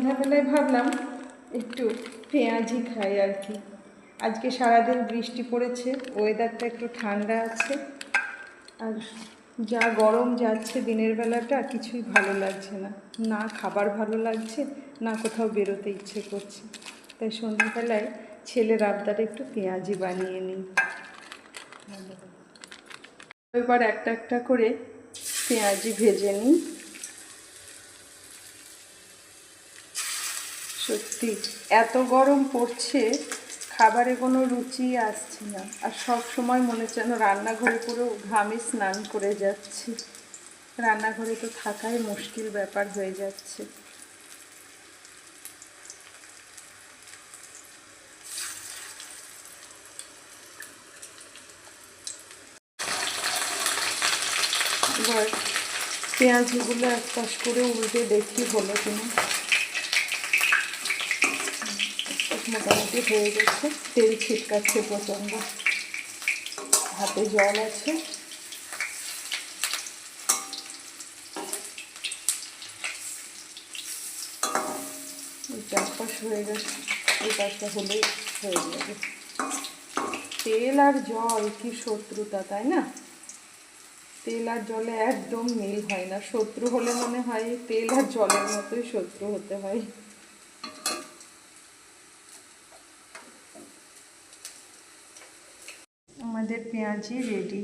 সন্ধ্যাবেলায় ভাবলাম একটু পেঁয়াজি খাই আর কি। আজকে সারাদিন বৃষ্টি পড়েছে, ওয়েদারটা একটু ঠান্ডা আছে, আর যা গরম যাচ্ছে দিনের বেলাটা, কিছুই ভালো লাগছে না, না খাবার ভালো লাগছে, না কোথাও বেরোতে ইচ্ছে করছে। তাই সন্ধ্যাবেলায় ছেলের আবদারে একটু পেঁয়াজি বানিয়ে নিই। এবার একটা একটা করে পেঁয়াজি ভেজে নিই। সত্যি এত গরম পড়ছে, খাবারে কোনো রুচি আসছে না, আর সব সময় মনে হচ্ছে যেন রান্নাঘরে পুরো ঘামে স্নান করে যাচ্ছি। রান্নাঘরে তো থাকাই মুশকিল ব্যাপার হয়ে যাচ্ছে। এবার পেঁয়াজগুলো এক পাশ করে উল্টে দেখি হলো কিনা। মোটামুটি হয়ে গেছে, তেল ছিটকাচ্ছে প্রচণ্ড, হাতে জল আছে। এই চার পাশ হয়ে গেছে, এই পাশটা হলেই হয়ে যাবে। তেল আর জল কি শত্রুতা, তাই না? তেল আর জলে একদম মিল হয় না। শত্রু হলে মনে হয় তেল আর জলের মতোই শত্রু হতে হয়। আমাদের পেঁয়াজি রেডি।